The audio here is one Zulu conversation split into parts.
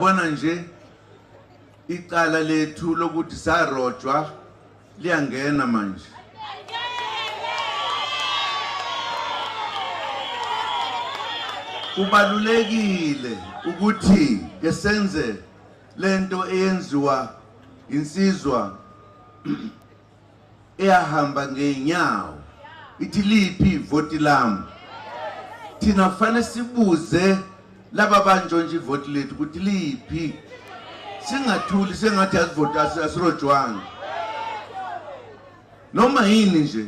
Bona nje icala lethu lokuthi sarojwa liyangena manje. Kubalulekile ukuthi ke senze lento eyenziwa insizwa eyahamba ngeenyawo ithi liphi ivoti lami. Thina kufanele sibuze laba banjonje ivoti lethu ukuthi liphi, singathuli sengathi asivoti asirojwanga noma yini nje.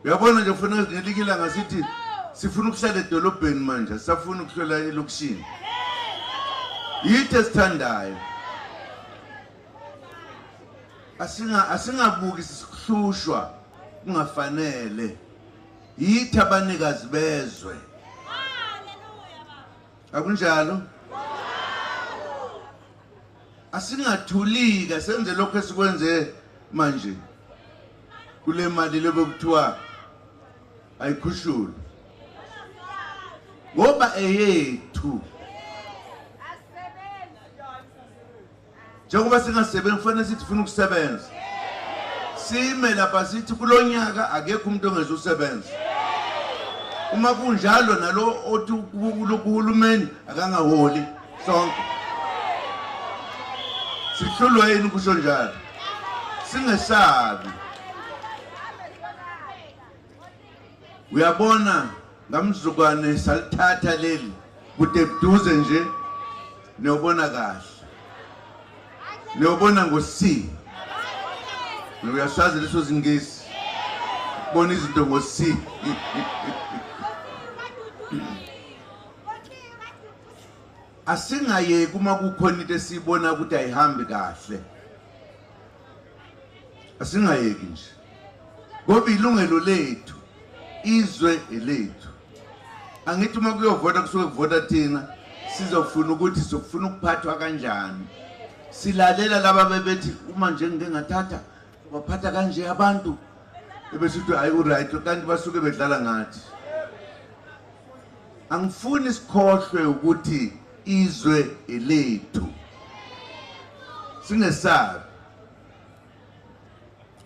Uyabona nje ufuna ngelikila ngasithi sifuna ukuhlala edolobheni manje, safuna ukuhlala elokishini. Yithe sithandayo asingabuki sihlushwa kungafanele. Yithi abanikazi bezwe. Akunjalo? Asingathulika senze lokho esikwenze manje kule mali lebekuthiwa ayikhushulu ngoba eyethu. Njengoba singasebenzi kufanele sithi sifuna ukusebenza, sime lapha sithi kulonyaka akekho umuntu ongezusebenza. Uma kunjalo nalo othi uhulumeni akangaholi sonke sihlulwa yini kusho njalo? Singesabi. Uyabona ngamzukwane salithatha leli kude buduze nje niyobona kahle, niyobona ngo-C. Uyasazi leso zingisi bona izinto ngo-C. Asingayeki uma kukhona into esiyibona ukuthi ayihambi kahle, asingayeki nje ngoba ilungelo lethu, izwe elethu. Angithi uma kuyovota kusuke kuvota thina sizofuna ukuthi sokufuna ukuphathwa kanjani. Silalela laba bebethi uma nje ngike ngathatha baphatha kanje abantu ebesithi hayi uright kanti basuke bedlala ngathi. Angifuni sikhohlwe ukuthi izwe elethu, singesabi.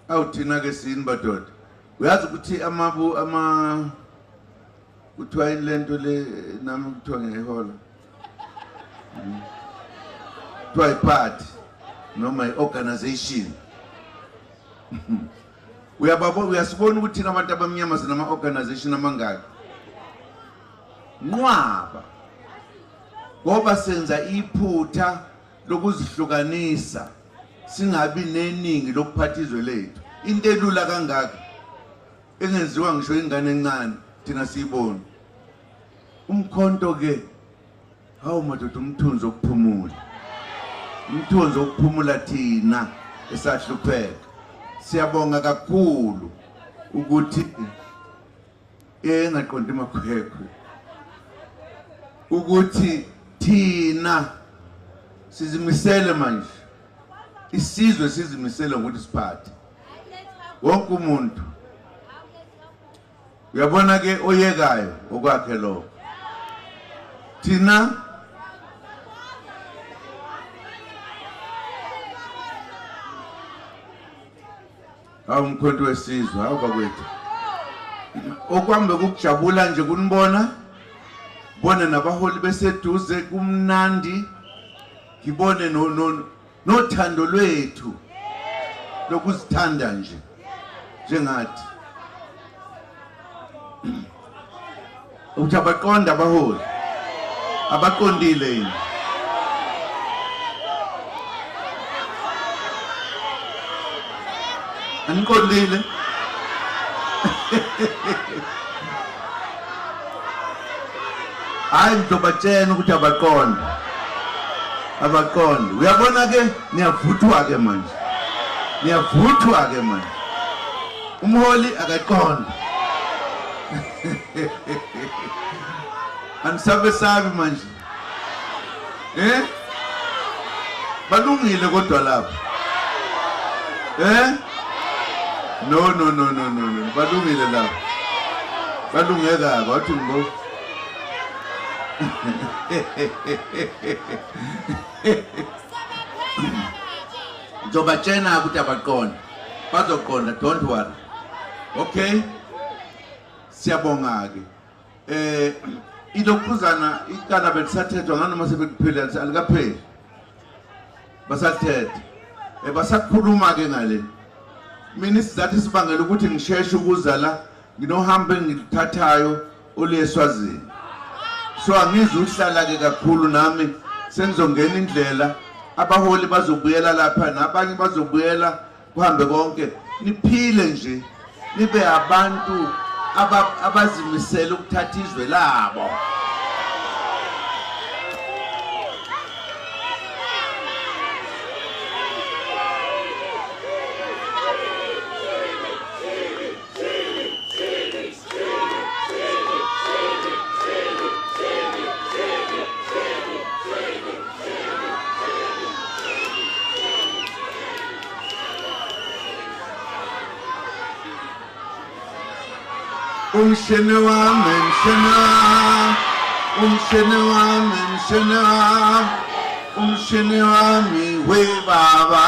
Awuthina ke sini badoda, uyazi ukuthi kuthiwa lento le nami kuthiwa ngehola kuthiwa i-party noma i-organization. Uyasibona ukuthi thina abantu abamnyama sinama-organization amangaki. Nqwaba ngoba senza iphutha lokuzihlukanisa, singabi neningi lokuphatha izwe lethu. Into elula kangaka engenziwa ngisho ingane encane thina siyibona. Umkhonto ke hawu madoda, umthunzi wokuphumula, umthunzi wokuphumula thina esahlupheka. Siyabonga kakhulu ukuthi engaqondi makhwekhwe ukuthi thina sizimisele manje, isizwe sizimisele ukuthi siphathe wonke umuntu. Uyabona ke oyekayo okwakhe lo thina umkhonto wesizwe. Hawu bakwethu, okwambe kukujabula nje kunibona, bone nabaholi beseduze, kumnandi. Ngibone nothando lwethu lokuzithanda nje njengathi ukuthi abaqonda abaholi, abaqondile yini? Aniqondile? Hayi ngizobatshena ukuthi abaqonda, abaqonda. Uyabona ke niyavuthwa ke manje, niyavuthwa ke manje. Umholi akaqonda. Anisabesabi manje balungile kodwa lapha no balungile lapha, balungeka wathi ngo Ngizobatshena ukuthi abaqonda bazoqonda, don't worry. Okay, siyabonga ke. Ilokhuzana ikana belisathethwa nganoma sebekuphela alikapheli basathetha basakhuluma ke ngale. Mina isizathu sibangela ukuthi ngisheshe ukuza la nginohambe ngilithathayo oleswazini, so angizwe ukuhlala ke kakhulu nami sengizongena indlela. Abaholi bazobuyela lapha nabanye bazobuyela kuhambe konke. Niphile nje nibe abantu abazimisela ukuthatha izwe labo. Umshene wami, mshene wami, umshene wami, mshene wami, umshene wami, we baba.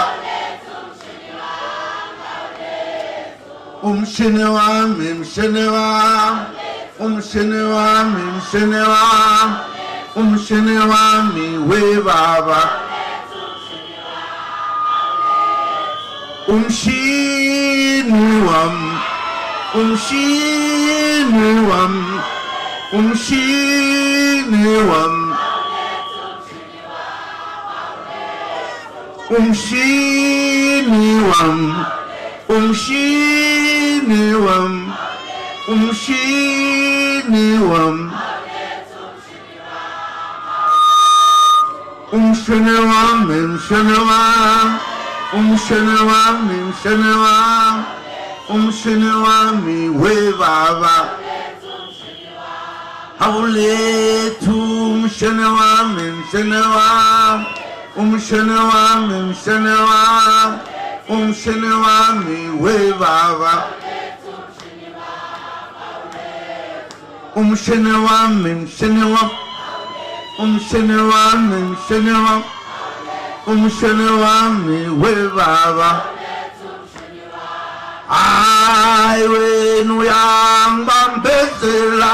Umshene wami, mshene wami, umshene wami, mshene wami, umshene wami, we baba. Umshini wami. Umshini wami, umshini wami, umshini wami, umshini wami, umshini wami, umshini wami, umshini wami, umshini wami, umshini wami. Umshini wami we baba, hawulethu umshini wami, umshini wami, umshini wami, umshini wami, umshini wami we baba, umshini wami, umshini wami, umshini wami, umshini wami, umshini wami we baba. Ay wenu uyangibambezela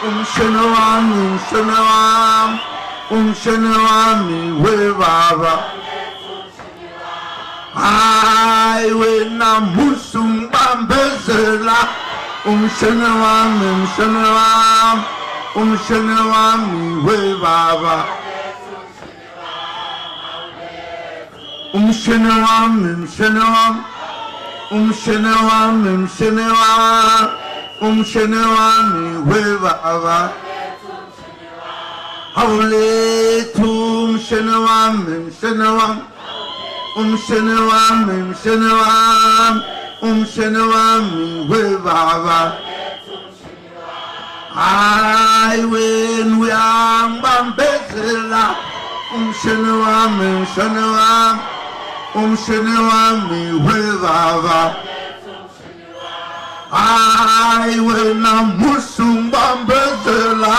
umshini wami, umshini wami, umshini wami we baba. Ay wena musu ngibambezela umshini wami, umshini wami, umshini wami we baba. Umshini wami, umshini wami, umshini wami, umshini wami, umshini wami we baba. Hawulethu umshini wami, umshini wami, umshini wami, umshini wami, umshini wami we baba. Hayi wena uyangibambezela umshini wami, umshini wami, umshini wami we baba. Hayi wena musu ngibambezela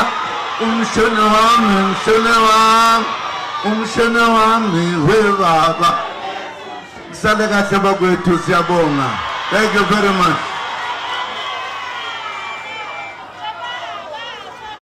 umshini wami, umshini wami, umshini wami we baba. Sale kahle bakwethu, siyabonga. Thank you very much.